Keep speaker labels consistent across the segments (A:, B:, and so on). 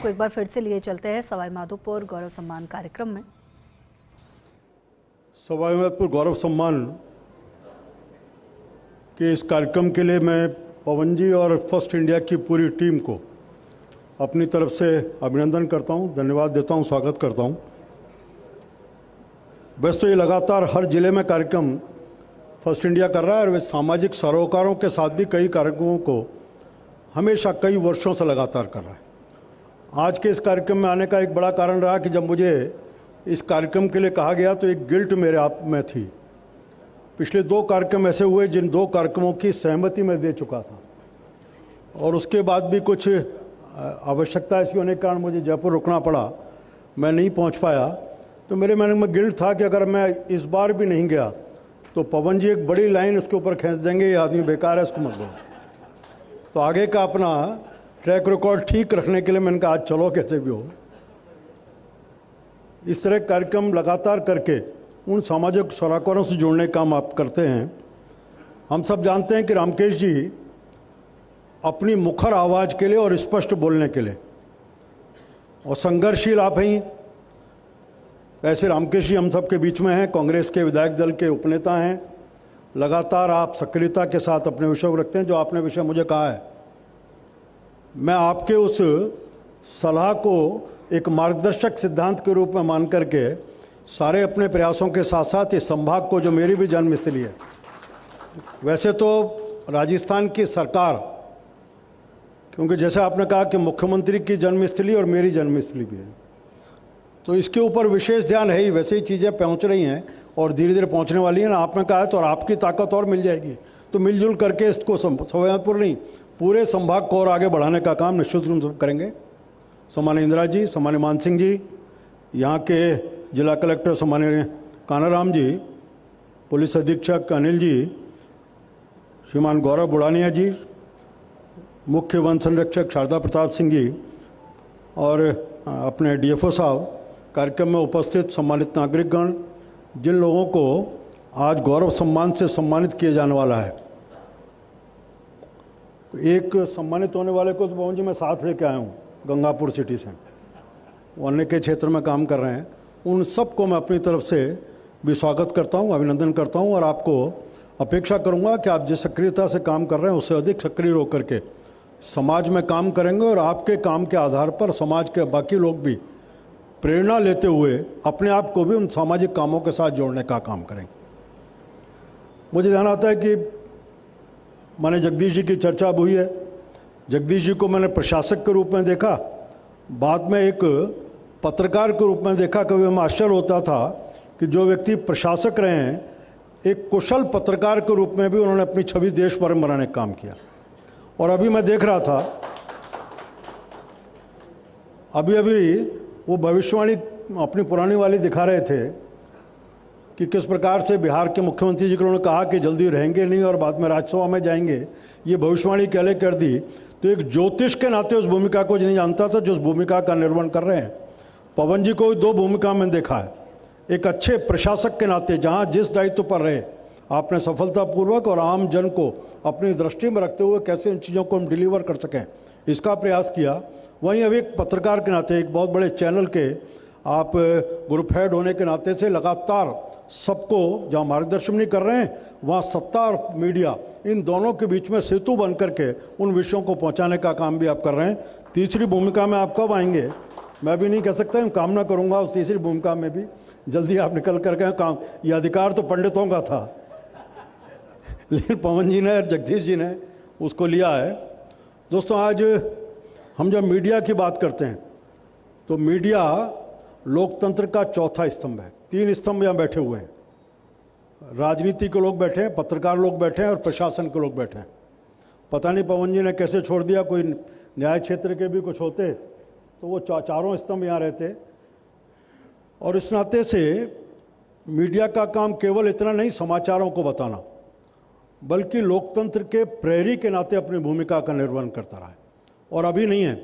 A: आपको एक बार फिर से लिए चलते हैं सवाई माधोपुर गौरव सम्मान कार्यक्रम में।
B: सवाई माधोपुर गौरव सम्मान के इस कार्यक्रम के लिए मैं पवन जी और फर्स्ट इंडिया की पूरी टीम को अपनी तरफ से अभिनंदन करता हूं, धन्यवाद देता हूं, स्वागत करता हूं। वैसे तो ये लगातार हर जिले में कार्यक्रम फर्स्ट इंडिया कर रहा है और वे सामाजिक सरोकारों के साथ भी कई कार्यक्रमों को हमेशा कई वर्षों से लगातार कर रहा है। आज के इस कार्यक्रम में आने का एक बड़ा कारण रहा कि जब मुझे इस कार्यक्रम के लिए कहा गया तो एक गिल्ट मेरे आप में थी। पिछले 2 कार्यक्रम ऐसे हुए जिन 2 कार्यक्रमों की सहमति मैं दे चुका था और उसके बाद भी कुछ आवश्यकता ऐसी होने के कारण मुझे जयपुर रुकना पड़ा, मैं नहीं पहुंच पाया। तो मेरे मन में गिल्ट था कि अगर मैं इस बार भी नहीं गया तो पवन जी एक बड़ी लाइन उसके ऊपर खींच देंगे, ये आदमी बेकार है, इसको मत लो। तो आगे का अपना ट्रैक रिकॉर्ड ठीक रखने के लिए मैंने कहा आज चलो कैसे भी हो। इस तरह कार्यक्रम लगातार करके उन सामाजिक सरोकारों से जुड़ने का काम आप करते हैं। हम सब जानते हैं कि रामकेश जी अपनी मुखर आवाज़ के लिए और स्पष्ट बोलने के लिए और संघर्षशील आप हैं। ऐसे रामकेश जी हम सब के बीच में हैं, कांग्रेस के विधायक दल के उपनेता हैं। लगातार आप सक्रियता के साथ अपने विषय को रखते हैं। जो आपने विषय मुझे कहा है, मैं आपके उस सलाह को एक मार्गदर्शक सिद्धांत के रूप में मान करके सारे अपने प्रयासों के साथ साथ इस संभाग को, जो मेरी भी जन्मस्थली है, वैसे तो राजस्थान की सरकार, क्योंकि जैसे आपने कहा कि मुख्यमंत्री की जन्मस्थली और मेरी जन्मस्थली भी है, तो इसके ऊपर विशेष ध्यान है ही। वैसे ही चीज़ें पहुंच रही हैं और धीरे धीरे पहुंचने वाली हैं ना। आपने कहा है तो और आपकी ताकत और मिल जाएगी तो मिलजुल करके इसको सवाई माधोपुर नहीं पूरे संभाग को और आगे बढ़ाने का काम निश्चित रूप से करेंगे। सम्मान्य इंदिरा जी, सम्मान्य मान सिंह जी, यहाँ के जिला कलेक्टर सम्मान्य कानाराम जी, पुलिस अधीक्षक अनिल जी, श्रीमान गौरव बुढ़ानिया जी, मुख्य वन संरक्षक शारदा प्रताप सिंह जी और अपने डीएफओ साहब, कार्यक्रम में उपस्थित सम्मानित नागरिकगण, जिन लोगों को आज गौरव सम्मान से सम्मानित किया जाने वाला है। एक सम्मानित होने वाले को तो पवन जी मैं साथ लेके आया हूँ गंगापुर सिटी से, वो अन्य के क्षेत्र में काम कर रहे हैं। उन सबको मैं अपनी तरफ से भी स्वागत करता हूँ, अभिनंदन करता हूँ और आपको अपेक्षा करूँगा कि आप जिस सक्रियता से काम कर रहे हैं उससे अधिक सक्रिय होकर के समाज में काम करेंगे और आपके काम के आधार पर समाज के बाकी लोग भी प्रेरणा लेते हुए अपने आप को भी उन सामाजिक कामों के साथ जोड़ने का काम करेंगे। मुझे ध्यान आता है कि मैंने जगदीश जी की चर्चा अब हुई है। जगदीश जी को मैंने प्रशासक के रूप में देखा, बाद में एक पत्रकार के रूप में देखा। कभी मैं आश्चर्य होता था कि जो व्यक्ति प्रशासक रहे हैं, एक कुशल पत्रकार के रूप में भी उन्होंने अपनी छवि देश भर में बनाने का काम किया। और अभी मैं देख रहा था, अभी वो भविष्यवाणी अपनी पुरानी वाली दिखा रहे थे कि किस प्रकार से बिहार के मुख्यमंत्री जी को उन्होंने कहा कि जल्दी रहेंगे नहीं और बाद में राज्यसभा में जाएंगे। ये भविष्यवाणी पहले कर दी। तो एक ज्योतिष के नाते उस भूमिका को नहीं जानता था जो उस भूमिका का निर्वहन कर रहे हैं। पवन जी को 2 भूमिका में देखा है। एक अच्छे प्रशासक के नाते जहाँ जिस दायित्व पर रहे आपने सफलतापूर्वक और आम जन को अपनी दृष्टि में रखते हुए कैसे इन चीज़ों को हम डिलीवर कर सकें, इसका प्रयास किया। वहीं अभी एक पत्रकार के नाते, एक बहुत बड़े चैनल के आप ग्रुप हेड होने के नाते से लगातार सबको जहाँ मार्गदर्शन नहीं कर रहे हैं वहाँ सत्ता और मीडिया, इन दोनों के बीच में सेतु बन करके उन विषयों को पहुँचाने का काम भी आप कर रहे हैं। तीसरी भूमिका में आप कब आएंगे मैं भी नहीं कह सकता हूँ, कामना करूँगा उस तीसरी भूमिका में भी जल्दी आप निकल करके काम। ये अधिकार तो पंडितों का था लेकिन पवन जी ने और जगदीश जी ने उसको लिया है। दोस्तों, आज हम जब मीडिया की बात करते हैं तो मीडिया लोकतंत्र का चौथा स्तंभ है। 3 स्तंभ यहाँ बैठे हुए हैं, राजनीति के लोग बैठे हैं, पत्रकार लोग बैठे हैं और प्रशासन के लोग बैठे हैं। पता नहीं पवन जी ने कैसे छोड़ दिया, कोई न्याय क्षेत्र के भी कुछ होते तो वो चारों स्तंभ यहाँ रहते। और इस नाते से मीडिया का काम केवल इतना नहीं समाचारों को बताना, बल्कि लोकतंत्र के प्रहरी के नाते अपनी भूमिका का निर्वहन करता रहा है। और अभी नहीं है,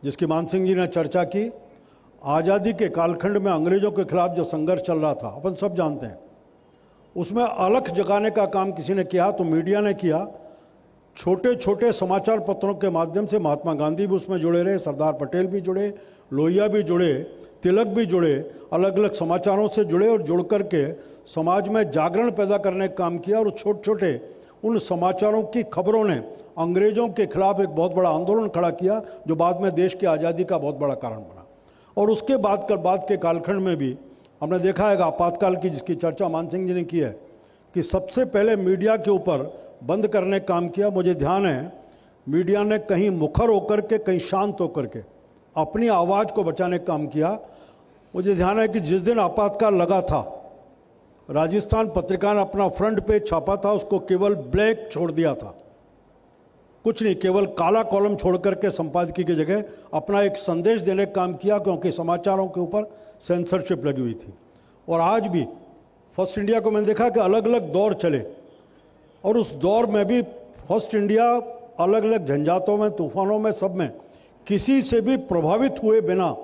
B: जिसकी मान सिंह जी ने चर्चा की, आज़ादी के कालखंड में अंग्रेजों के खिलाफ जो संघर्ष चल रहा था, अपन सब जानते हैं, उसमें अलख जगाने का काम किसी ने किया तो मीडिया ने किया। छोटे छोटे समाचार पत्रों के माध्यम से महात्मा गांधी भी उसमें जुड़े रहे, सरदार पटेल भी जुड़े, लोहिया भी जुड़े, तिलक भी जुड़े, अलग अलग समाचारों से जुड़े और जुड़ करके समाज में जागरण पैदा करने का काम किया। और छोटे छोटे उन समाचारों की खबरों ने अंग्रेजों के खिलाफ एक बहुत बड़ा आंदोलन खड़ा किया, जो बाद में देश की आज़ादी का बहुत बड़ा कारण बना। और उसके बाद के कालखंड में भी हमने देखा है आपातकाल की, जिसकी चर्चा मान सिंह जी ने की है, कि सबसे पहले मीडिया के ऊपर बंद करने का काम किया। मुझे ध्यान है मीडिया ने कहीं मुखर होकर के, कहीं शांत होकर के अपनी आवाज़ को बचाने का काम किया। मुझे ध्यान है कि जिस दिन आपातकाल लगा था, राजस्थान पत्रिका ने अपना फ्रंट पेज छापा था, उसको केवल ब्लैक छोड़ दिया था, कुछ नहीं, केवल काला कॉलम छोड़ करके संपादकीय की जगह अपना एक संदेश देने का काम किया, क्योंकि समाचारों के ऊपर सेंसरशिप लगी हुई थी। और आज भी फर्स्ट इंडिया को मैंने देखा कि अलग अलग दौर चले, और उस दौर में भी फर्स्ट इंडिया अलग अलग झंझातों में, तूफानों में, सब में किसी से भी प्रभावित हुए बिना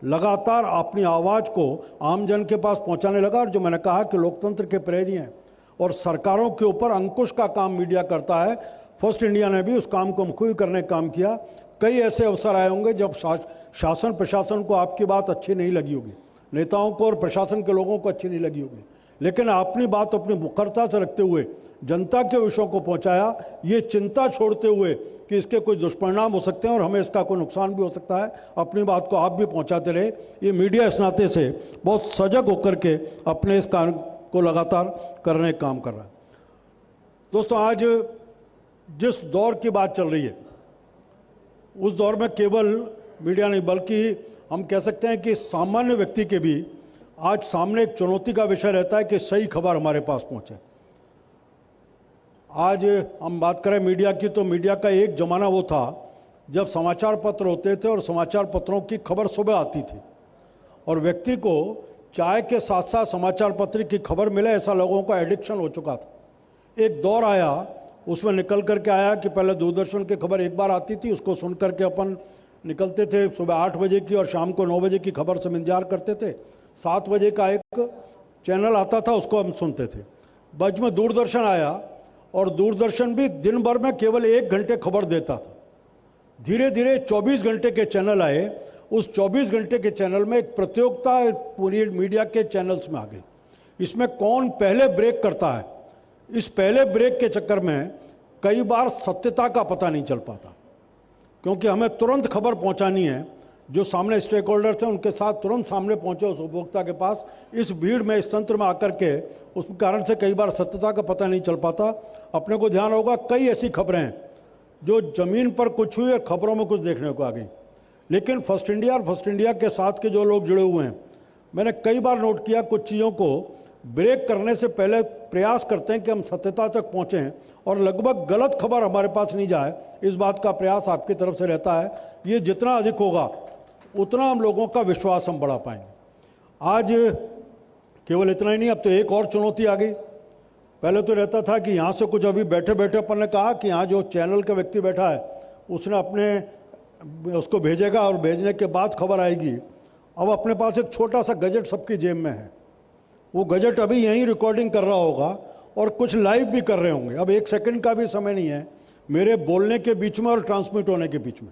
B: लगातार अपनी आवाज़ को आम जन के पास पहुंचाने लगा। और जो मैंने कहा कि लोकतंत्र के प्रेरी हैं और सरकारों के ऊपर अंकुश का काम मीडिया करता है, फर्स्ट इंडिया ने भी उस काम को मुखर करने का काम किया। कई ऐसे अवसर आए होंगे जब शासन प्रशासन को आपकी बात अच्छी नहीं लगी होगी, नेताओं को और प्रशासन के लोगों को अच्छी नहीं लगी होगी, लेकिन अपनी बात अपनी मुखरता से रखते हुए जनता के विषयों को पहुंचाया, ये चिंता छोड़ते हुए कि इसके कोई दुष्परिणाम हो सकते हैं और हमें इसका कोई नुकसान भी हो सकता है। अपनी बात को आप भी पहुंचाते रहे। ये मीडिया इस नाते से बहुत सजग होकर के अपने इस काम को लगातार करने का काम कर रहा है। दोस्तों, आज जिस दौर की बात चल रही है, उस दौर में केवल मीडिया नहीं बल्कि हम कह सकते हैं कि सामान्य व्यक्ति के भी आज सामने एक चुनौती का विषय रहता है कि सही खबर हमारे पास पहुंचे। आज हम बात करें मीडिया की, तो मीडिया का एक जमाना वो था जब समाचार पत्र होते थे और समाचार पत्रों की खबर सुबह आती थी और व्यक्ति को चाय के साथ साथ समाचार पत्र की खबर मिले, ऐसा लोगों का एडिक्शन हो चुका था। एक दौर आया, उसमें निकल करके आया कि पहले दूरदर्शन की खबर एक बार आती थी, उसको सुन करके अपन निकलते थे सुबह 8 बजे की, और शाम को 9 बजे की खबर से इंतजार करते थे। 7 बजे का एक चैनल आता था, उसको हम सुनते थे। बाद में दूरदर्शन आया और दूरदर्शन भी दिन भर में केवल 1 घंटे खबर देता था। धीरे धीरे 24 घंटे के चैनल आए। उस 24 घंटे के चैनल में एक प्रतियोगिता पूरी मीडिया के चैनल्स में आ गई। इसमें कौन पहले ब्रेक करता है, इस पहले ब्रेक के चक्कर में कई बार सत्यता का पता नहीं चल पाता, क्योंकि हमें तुरंत खबर पहुंचानी है। जो सामने स्टेक होल्डर्स हैं उनके साथ तुरंत सामने पहुंचे उस उपभोक्ता के पास। इस भीड़ में, इस तंत्र में आकर के उस कारण से कई बार सत्यता का पता नहीं चल पाता। अपने को ध्यान होगा, कई ऐसी खबरें हैं जो जमीन पर कुछ हुई और खबरों में कुछ देखने को आ गई। लेकिन फर्स्ट इंडिया और फर्स्ट इंडिया के साथ के जो लोग जुड़े हुए हैं, मैंने कई बार नोट किया, कुछ चीज़ों को ब्रेक करने से पहले प्रयास करते हैं कि हम सत्यता तक पहुँचें और लगभग गलत खबर हमारे पास नहीं जाए, इस बात का प्रयास आपकी तरफ से रहता है। ये जितना अधिक होगा उतना हम लोगों का विश्वास हम बढ़ा पाएंगे। आज केवल इतना ही नहीं, अब तो एक और चुनौती आ गई। पहले तो रहता था कि यहाँ से कुछ अभी बैठे बैठे अपन ने कहा कि यहाँ जो चैनल का व्यक्ति बैठा है उसने अपने उसको भेजेगा और भेजने के बाद खबर आएगी। अब अपने पास एक छोटा सा गजेट सबकी जेब में है, वो गजेट अभी यहीं रिकॉर्डिंग कर रहा होगा और कुछ लाइव भी कर रहे होंगे। अब 1 सेकंड का भी समय नहीं है मेरे बोलने के बीच में और ट्रांसमिट होने के बीच में।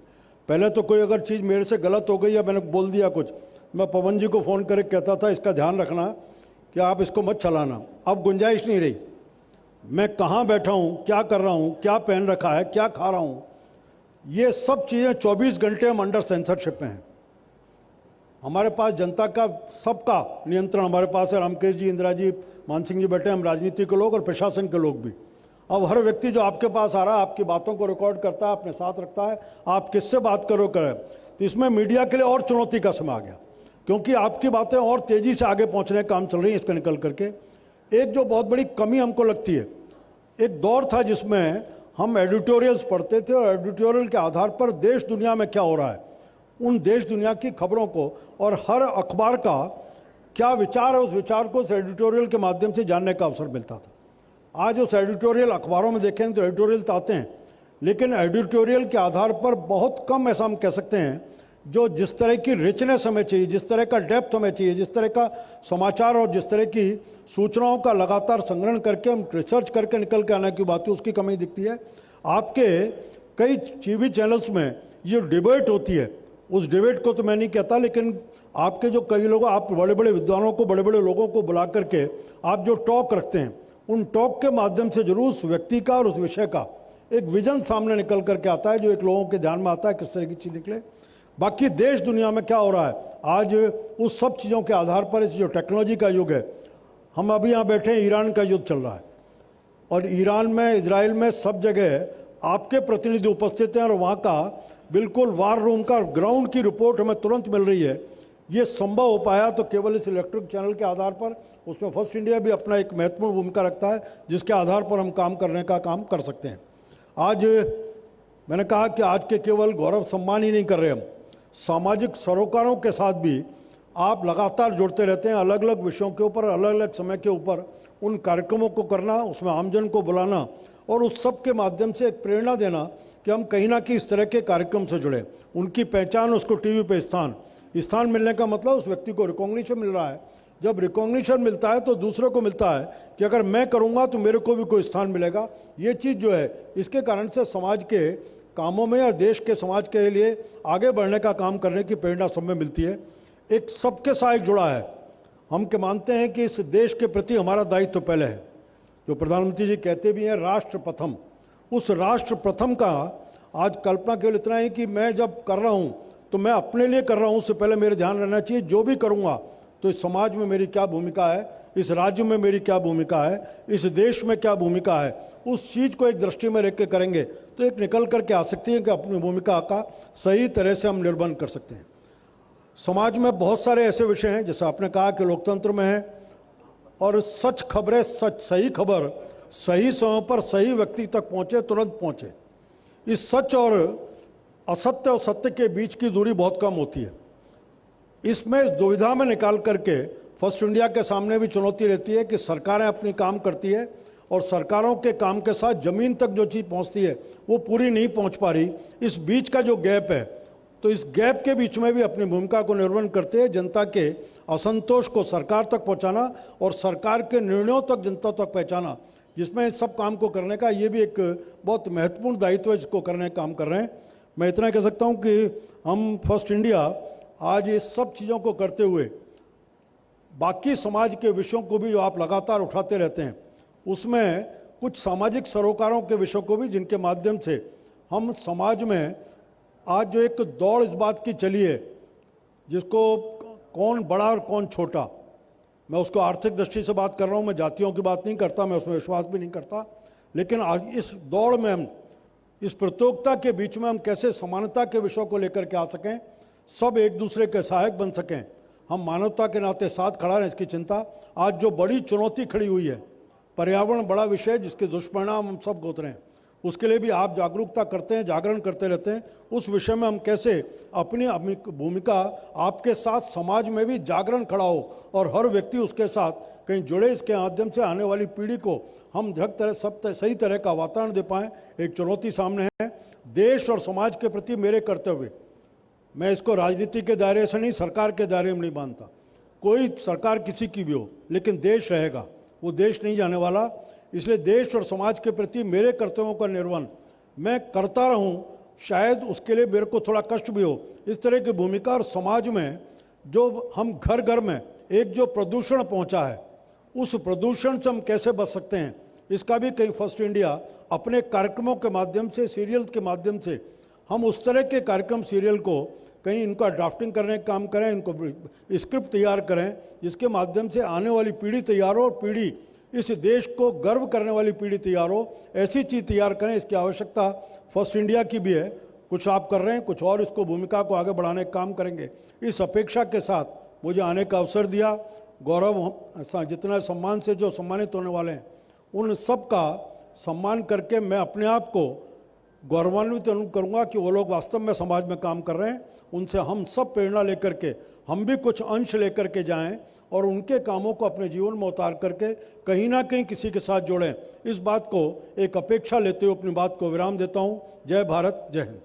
B: पहले तो कोई अगर चीज़ मेरे से गलत हो गई या मैंने बोल दिया कुछ, मैं पवन जी को फ़ोन करके कहता था इसका ध्यान रखना कि आप इसको मत चलाना। अब गुंजाइश नहीं रही, मैं कहाँ बैठा हूँ, क्या कर रहा हूँ, क्या पहन रखा है, क्या खा रहा हूँ, ये सब चीज़ें 24 घंटे हम अंडर सेंसरशिप में हैं। हमारे पास जनता का सबका नियंत्रण हमारे पास है। रामकेश जी, इंदिरा जी, मान सिंह जी बैठे, हम राजनीति के लोग और प्रशासन के लोग भी। अब हर व्यक्ति जो आपके पास आ रहा है आपकी बातों को रिकॉर्ड करता है, अपने साथ रखता है, आप किससे बात करो करें। तो इसमें मीडिया के लिए और चुनौती का समय आ गया, क्योंकि आपकी बातें और तेज़ी से आगे पहुंचने का काम चल रही है इसका निकल करके। एक जो बहुत बड़ी कमी हमको लगती है, एक दौर था जिसमें हम एडिटोरियल्स पढ़ते थे और एडिटोरियल के आधार पर देश दुनिया में क्या हो रहा है, उन देश दुनिया की खबरों को और हर अखबार का क्या विचार है, उस विचार को उस एडिटोरियल के माध्यम से जानने का अवसर मिलता था। आज उस एडिटोरियल अखबारों में देखें तो एडिटोरियल तो आते हैं, लेकिन एडिटोरियल के आधार पर बहुत कम, ऐसा हम कह सकते हैं, जो जिस तरह की रिचनेस हमें चाहिए, जिस तरह का डेप्थ हमें चाहिए, जिस तरह का समाचार और जिस तरह की सूचनाओं का लगातार संग्रहण करके हम रिसर्च करके निकल के आने की बात है, उसकी कमी दिखती है। आपके कई टीवी चैनल्स में ये डिबेट होती है, उस डिबेट को तो मैं नहीं कहता, लेकिन आपके जो कई लोग, आप बड़े बड़े विद्वानों को, बड़े बड़े लोगों को बुला करके आप जो टॉक रखते हैं, उन टॉक के माध्यम से जरूर उस व्यक्ति का और उस विषय का एक विजन सामने निकल करके आता है, जो एक लोगों के ध्यान में आता है किस तरह की चीज़ निकले। बाकी देश दुनिया में क्या हो रहा है आज, उस सब चीज़ों के आधार पर इस जो टेक्नोलॉजी का युग है, हम अभी यहाँ बैठे हैं, ईरान का युद्ध चल रहा है और ईरान में, इजराइल में, सब जगह आपके प्रतिनिधि उपस्थित हैं और वहाँ का बिल्कुल वार रूम का ग्राउंड की रिपोर्ट हमें तुरंत मिल रही है। ये संभव हो पाया तो केवल इस इलेक्ट्रिक चैनल के आधार पर, उसमें फर्स्ट इंडिया भी अपना एक महत्वपूर्ण भूमिका रखता है, जिसके आधार पर हम काम करने का काम कर सकते हैं। आज मैंने कहा कि आज के केवल गौरव सम्मान ही नहीं कर रहे हम, सामाजिक सरोकारों के साथ भी आप लगातार जुड़ते रहते हैं, अलग अलग विषयों के ऊपर, अलग अलग समय के ऊपर उन कार्यक्रमों को करना, उसमें आमजन को बुलाना और उस सब के माध्यम से एक प्रेरणा देना कि हम कहीं ना कहीं इस तरह के कार्यक्रम से जुड़े, उनकी पहचान, उसको टीवी पे स्थान मिलने का मतलब उस व्यक्ति को रिकॉग्निशन मिल रहा है। जब रिकॉग्निशन मिलता है तो दूसरों को मिलता है कि अगर मैं करूंगा तो मेरे को भी कोई स्थान मिलेगा। ये चीज़ जो है, इसके कारण से समाज के कामों में और देश के समाज के लिए आगे बढ़ने का काम करने की प्रेरणा सब में मिलती है। एक सबके साथ एक जुड़ा है। हम के मानते हैं कि इस देश के प्रति हमारा दायित्व पहले है, जो प्रधानमंत्री जी कहते भी हैं राष्ट्र प्रथम। उस राष्ट्र प्रथम का आज कल्पना केवल इतना है कि मैं जब कर रहा हूँ तो मैं अपने लिए कर रहा हूँ, उससे पहले मेरे ध्यान रहना चाहिए जो भी करूँगा तो इस समाज में मेरी क्या भूमिका है, इस राज्य में मेरी क्या भूमिका है, इस देश में क्या भूमिका है, उस चीज़ को एक दृष्टि में रख के करेंगे तो एक निकल करके आ सकती है कि अपनी भूमिका का सही तरह से हम निर्वहन कर सकते हैं। समाज में बहुत सारे ऐसे विषय हैं, जैसे आपने कहा कि लोकतंत्र में है, और सच खबरें, सही खबर सही समय पर सही व्यक्ति तक पहुंचे, तुरंत पहुंचे। इस सच और असत्य और सत्य के बीच की दूरी बहुत कम होती है। इसमें दुविधा में निकाल करके फर्स्ट इंडिया के सामने भी चुनौती रहती है कि सरकारें अपनी काम करती है और सरकारों के काम के साथ जमीन तक जो चीज़ पहुंचती है वो पूरी नहीं पहुंच पा रही। इस बीच का जो गैप है, तो इस गैप के बीच में भी अपनी भूमिका को निर्वहन करते हैं, जनता के असंतोष को सरकार तक पहुंचाना और सरकार के निर्णयों तक जनता तक पहुंचाना, जिसमें इस सब काम को करने का ये भी एक बहुत महत्वपूर्ण दायित्व है, जिसको करने का काम कर रहे हैं। मैं इतना कह सकता हूं कि हम फर्स्ट इंडिया आज ये सब चीज़ों को करते हुए बाकी समाज के विषयों को भी जो आप लगातार उठाते रहते हैं, उसमें कुछ सामाजिक सरोकारों के विषयों को भी, जिनके माध्यम से हम समाज में आज जो एक दौड़ इस बात की चली है, जिसको कौन बड़ा और कौन छोटा, मैं उसको आर्थिक दृष्टि से बात कर रहा हूँ, मैं जातियों की बात नहीं करता, मैं उसमें विश्वास भी नहीं करता, लेकिन आज इस दौड़ में हम इस प्रतियोगिता के बीच में हम कैसे समानता के विषयों को लेकर के आ सकें, सब एक दूसरे के सहायक बन सकें, हम मानवता के नाते साथ खड़ा रहें, इसकी चिंता। आज जो बड़ी चुनौती खड़ी हुई है, पर्यावरण बड़ा विषय, जिसके दुष्परिणाम हम सब भोग रहे हैं, उसके लिए भी आप जागरूकता करते हैं, जागरण करते रहते हैं। उस विषय में हम कैसे अपनी भूमिका आपके साथ समाज में भी जागरण खड़ा हो और हर व्यक्ति उसके साथ कहीं जुड़े, इसके माध्यम से आने वाली पीढ़ी को हम सही तरह का वातावरण दे पाएँ, एक चुनौती सामने है। देश और समाज के प्रति मेरे कर्तव्य, मैं इसको राजनीति के दायरे से नहीं, सरकार के दायरे में नहीं मानता। कोई सरकार किसी की भी हो, लेकिन देश रहेगा, वो देश नहीं जाने वाला। इसलिए देश और समाज के प्रति मेरे कर्तव्यों का निर्वहन मैं करता रहूं, शायद उसके लिए मेरे को थोड़ा कष्ट भी हो। इस तरह की भूमिका, और समाज में जो हम घर घर में एक जो प्रदूषण पहुंचा है, उस प्रदूषण से हम कैसे बच सकते हैं, इसका भी कहीं फर्स्ट इंडिया अपने कार्यक्रमों के माध्यम से, सीरियल के माध्यम से, हम उस तरह के कार्यक्रम सीरियल को कहीं इनका ड्राफ्टिंग करने का काम करें, इनको स्क्रिप्ट तैयार करें, जिसके माध्यम से आने वाली पीढ़ी तैयार हो और पीढ़ी, इस देश को गर्व करने वाली पीढ़ी तैयार हो। ऐसी चीज़ तैयार करें, इसकी आवश्यकता फर्स्ट इंडिया की भी है। कुछ आप कर रहे हैं, कुछ और इसको भूमिका को आगे बढ़ाने का काम करेंगे। इस अपेक्षा के साथ मुझे आने का अवसर दिया। गौरव जितना सम्मान से जो सम्मानित होने वाले हैं, उन सब का सम्मान करके मैं अपने आप को गौरवान्वित करूँगा कि वो लोग वास्तव में समाज में काम कर रहे हैं। उनसे हम सब प्रेरणा लेकर के, हम भी कुछ अंश लेकर के जाएं और उनके कामों को अपने जीवन में उतार करके कहीं ना कहीं किसी के साथ जोड़ें। इस बात को एक अपेक्षा लेते हुए अपनी बात को विराम देता हूं। जय भारत, जय हिंद।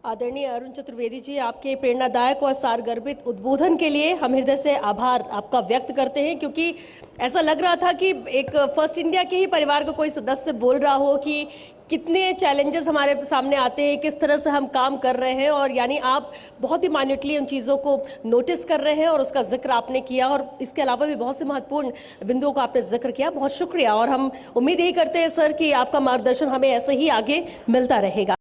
C: आदरणीय अरुण चतुर्वेदी जी, आपके प्रेरणादायक और सारगर्भित उद्बोधन के लिए हम हृदय से आभार आपका व्यक्त करते हैं, क्योंकि ऐसा लग रहा था कि एक फर्स्ट इंडिया के ही परिवार का कोई सदस्य बोल रहा हो कि कितने चैलेंजेस हमारे सामने आते हैं, किस तरह से हम काम कर रहे हैं, और यानी आप बहुत ही माइन्यूटली उन चीज़ों को नोटिस कर रहे हैं और उसका जिक्र आपने किया, और इसके अलावा भी बहुत से महत्वपूर्ण बिंदुओं का आपने जिक्र किया। बहुत शुक्रिया, और हम उम्मीद यही करते हैं सर कि आपका मार्गदर्शन हमें ऐसे ही आगे मिलता रहेगा।